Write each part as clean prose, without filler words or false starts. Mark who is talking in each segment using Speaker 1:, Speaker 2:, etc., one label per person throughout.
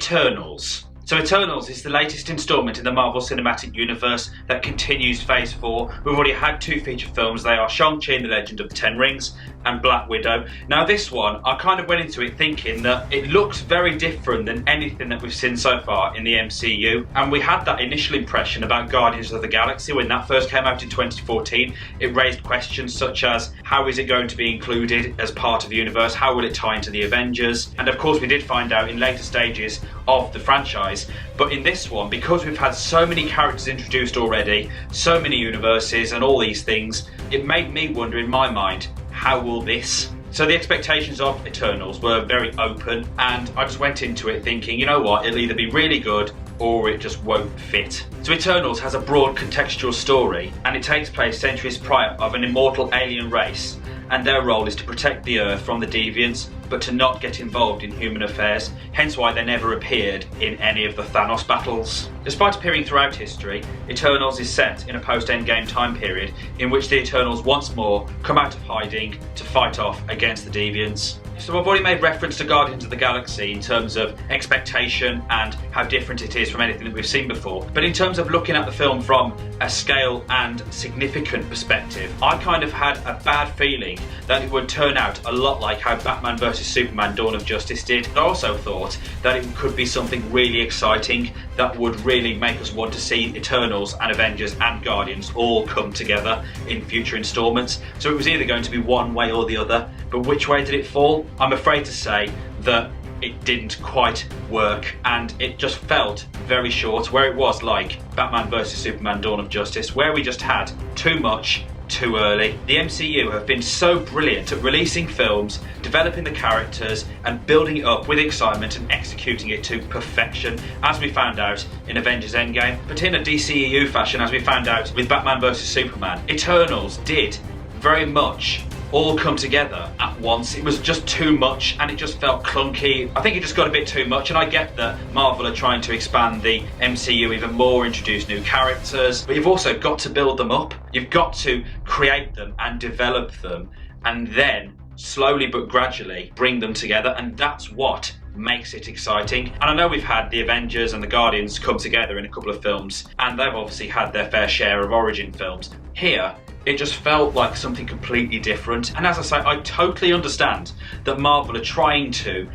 Speaker 1: Eternals. So Eternals is the latest instalment in the Marvel Cinematic Universe that continues Phase 4. We've already had 2 feature films. They are Shang-Chi and the Legend of the Ten Rings and Black Widow. Now this one, I kind of went into it thinking that it looks very different than anything that we've seen so far in the MCU. And we had that initial impression about Guardians of the Galaxy when that first came out in 2014. It raised questions such as, how is it going to be included as part of the universe? How will it tie into the Avengers? And of course we did find out in later stages of the franchise. But in this one, because we've had so many characters introduced already, so many universes and all these things, it made me wonder in my mind, how will this? So the expectations of Eternals were very open, and I just went into it thinking, you know what, it'll either be really good or it just won't fit. So Eternals has a broad contextual story, and it takes place centuries prior of an immortal alien race, and their role is to protect the Earth from the deviants, but to not get involved in human affairs, hence why they never appeared in any of the Thanos battles. Despite appearing throughout history, Eternals is set in a post-Endgame time period in which the Eternals once more come out of hiding to fight off against the deviants. So I've already made reference to Guardians of the Galaxy in terms of expectation and how different it is from anything that we've seen before. But in terms of looking at the film from a scale and significant perspective, I kind of had a bad feeling that it would turn out a lot like how Batman vs Superman Dawn of Justice did. I also thought that it could be something really exciting that would really make us want to see Eternals and Avengers and Guardians all come together in future installments. So it was either going to be one way or the other, but which way did it fall? I'm afraid to say that it didn't quite work, and it just felt very short, where it was like Batman vs Superman Dawn of Justice, where we just had too much too early. The MCU have been so brilliant at releasing films, developing the characters and building it up with excitement and executing it to perfection, as we found out in Avengers Endgame, but in a DCEU fashion as we found out with Batman vs Superman. Eternals did very much all come together at once. It was just too much and it just felt clunky. I think it just got a bit too much, and I get that Marvel are trying to expand the MCU even more, introduce new characters, but you've also got to build them up. You've got to create them and develop them, and then slowly but gradually bring them together, and that's what makes it exciting. And I know we've had the Avengers and the Guardians come together in a couple of films, and they've obviously had their fair share of origin films. Here, it just felt like something completely different. And as I say, I totally understand that Marvel are trying to,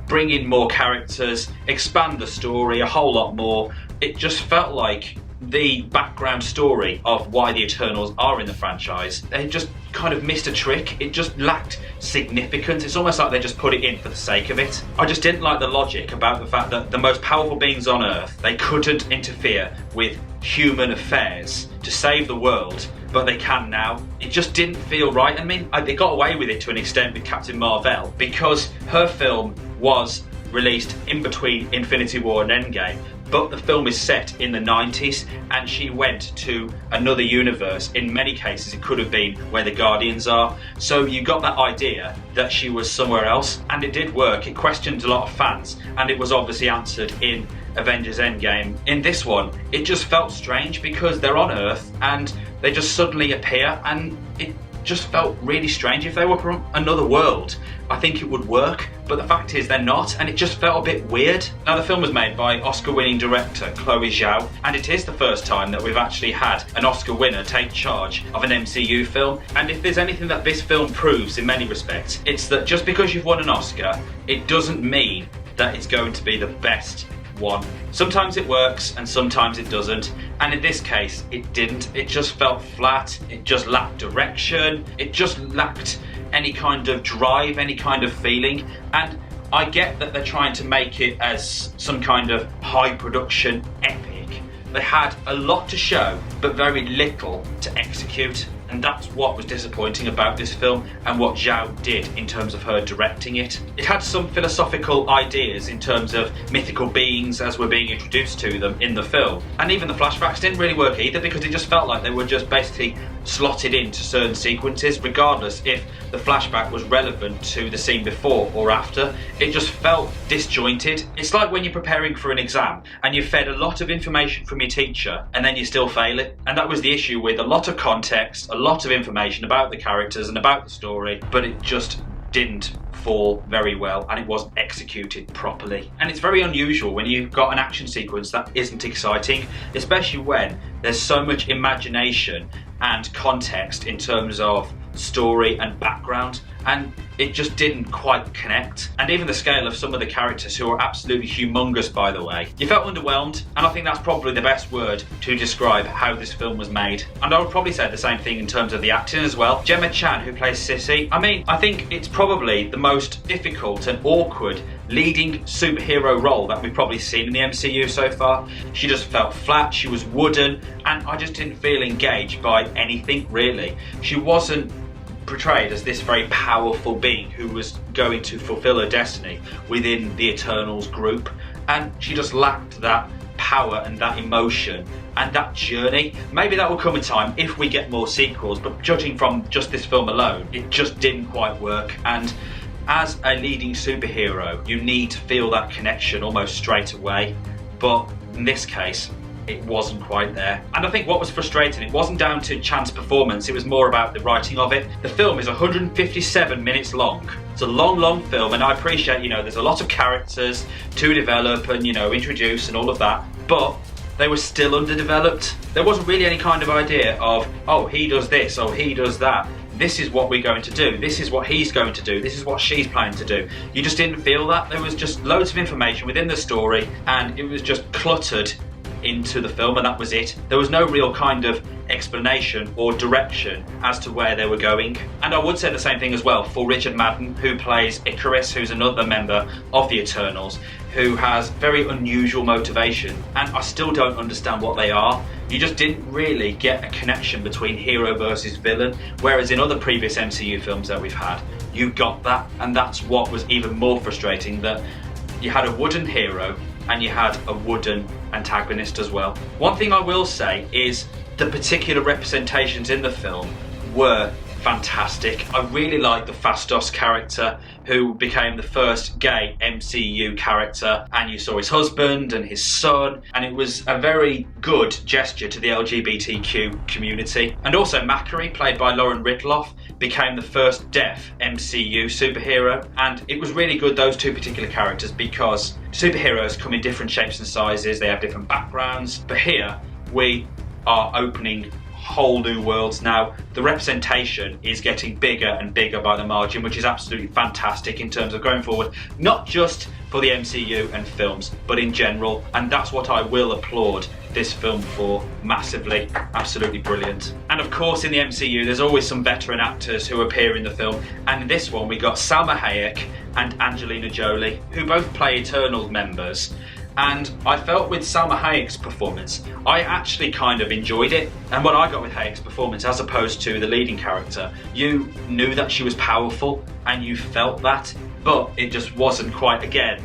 Speaker 1: bring in more characters, expand the story a whole lot more. It just felt like the background story of why the Eternals are in the franchise, they just kind of missed a trick. It just lacked significance. It's almost like they just put it in for the sake of it. I just didn't like the logic about the fact that the most powerful beings on Earth, they couldn't interfere with human affairs to save the world, but they can now. It just didn't feel right. I mean, they got away with it to an extent with Captain Marvel, because her film was released in between Infinity War and Endgame, but the film is set in the 90s and she went to another universe. In many cases it could have been where the Guardians are, so you got that idea that she was somewhere else, and it did work. It questioned a lot of fans, and it was obviously answered in Avengers Endgame. In this one, it just felt strange because they're on Earth and they just suddenly appear, and it just felt really strange. If they were from another world, I think it would work, but the fact is they're not, and it just felt a bit weird. Now, the film was made by Oscar-winning director Chloe Zhao, and it is the first time that we've actually had an Oscar winner take charge of an MCU film. And if there's anything that this film proves in many respects, it's that just because you've won an Oscar, it doesn't mean that it's going to be the best one. Sometimes it works and sometimes it doesn't, and in this case it didn't. It just felt flat, it just lacked direction, it just lacked any kind of drive, any kind of feeling. And I get that they're trying to make it as some kind of high production epic. They had a lot to show but very little to execute, and that's what was disappointing about this film and what Zhao did in terms of her directing it. It had some philosophical ideas in terms of mythical beings as we're being introduced to them in the film, and even the flashbacks didn't really work either, because it just felt like they were just basically slotted into certain sequences regardless if the flashback was relevant to the scene before or after. It just felt disjointed. It's like when you're preparing for an exam and you've fed a lot of information from your teacher and then you still fail it. And that was the issue with a lot of context, a lot of information about the characters and about the story, but it just didn't fall very well, and it wasn't executed properly. And it's very unusual when you've got an action sequence that isn't exciting, especially when there's so much imagination and context in terms of story and background, and it just didn't quite connect. And even the scale of some of the characters, who are absolutely humongous by the way, you felt underwhelmed, and I think that's probably the best word to describe how this film was made. And I would probably say the same thing in terms of the acting as well. Gemma Chan, who plays Sissy, I think it's probably the most difficult and awkward leading superhero role that we've probably seen in the MCU so far. She just felt flat, she was wooden, and I just didn't feel engaged by anything really. She wasn't portrayed as this very powerful being who was going to fulfill her destiny within the Eternals group, and she just lacked that power and that emotion and that journey. Maybe that will come in time if we get more sequels, but judging from just this film alone, it just didn't quite work. And as a leading superhero, you need to feel that connection almost straight away, but in this case it wasn't quite there. And I think what was frustrating, it wasn't down to Chan's performance, it was more about the writing of it. The film is 157 minutes long. It's a long film, and I appreciate, there's a lot of characters to develop and, introduce and all of that, but they were still underdeveloped. There wasn't really any kind of idea of, oh, he does this, oh, he does that. This is what we're going to do, this is what he's going to do, this is what she's planning to do. You just didn't feel that. There was just loads of information within the story, and it was just cluttered into the film, and that was it. There was no real kind of explanation or direction as to where they were going. And I would say the same thing as well for Richard Madden, who plays Icarus, who's another member of the Eternals, who has very unusual motivation, and I still don't understand what they are. You just didn't really get a connection between hero versus villain, whereas in other previous MCU films that we've had, you got that, and that's what was even more frustrating, that you had a wooden hero and you had a wooden antagonist as well. One thing I will say is the particular representations in the film were fantastic. I really liked the Fastos character, who became the first gay MCU character, and you saw his husband and his son, and it was a very good gesture to the LGBTQ community. And also Macquarie, played by Lauren Ridloff, became the first deaf MCU superhero, and it was really good, those two particular characters, because superheroes come in different shapes and sizes, they have different backgrounds, but here we are opening whole new worlds now. The representation is getting bigger and bigger by the margin, which is absolutely fantastic in terms of going forward, not just for the MCU and films, but in general, and that's what I will applaud this film for massively. Absolutely brilliant. And of course in the MCU there's always some veteran actors who appear in the film, and in this one we got Salma Hayek and Angelina Jolie, who both play Eternals members. And I felt with Salma Hayek's performance, I actually kind of enjoyed it. And what I got with Hayek's performance, as opposed to the leading character, you knew that she was powerful and you felt that, but it just wasn't quite, again,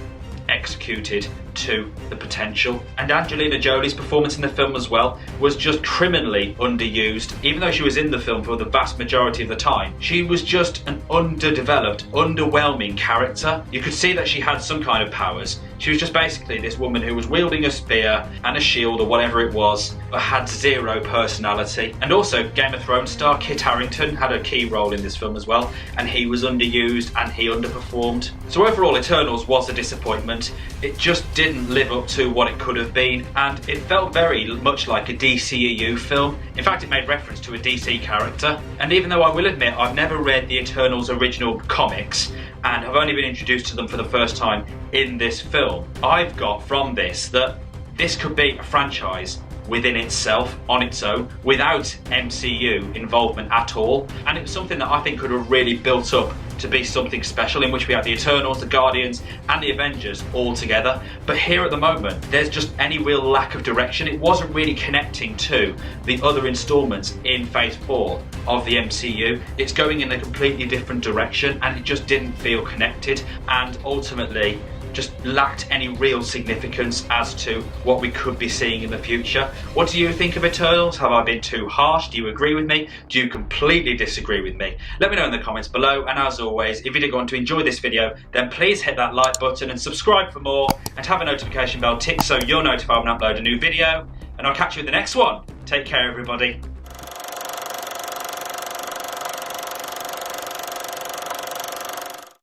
Speaker 1: executed to the potential. And Angelina Jolie's performance in the film as well was just criminally underused. Even though she was in the film for the vast majority of the time, she was just an underdeveloped, underwhelming character. You could see that she had some kind of powers. She was just basically this woman who was wielding a spear and a shield or whatever it was, but had zero personality. And also Game of Thrones star Kit Harington had a key role in this film as well, and he was underused and he underperformed. So overall Eternals was a disappointment. It just didn't live up to what it could have been, and it felt very much like a DCEU film. In fact, it made reference to a DC character. And even though I will admit I've never read the Eternals original comics and have only been introduced to them for the first time in this film, I've got from this that this could be a franchise within itself, on its own, without MCU involvement at all. And it was something that I think could have really built up to be something special, in which we have the Eternals, the Guardians and the Avengers all together. But here at the moment, there's just any real lack of direction. It wasn't really connecting to the other installments in Phase 4 of the MCU. It's going in a completely different direction, and it just didn't feel connected, and ultimately just lacked any real significance as to what we could be seeing in the future. What do you think of Eternals? Have I been too harsh? Do you agree with me? Do you completely disagree with me? Let me know in the comments below, and as always, if you did want to enjoy this video, then please hit that like button and subscribe for more, and have a notification bell tick so you're notified when I upload a new video, and I'll catch you in the next one. Take care everybody.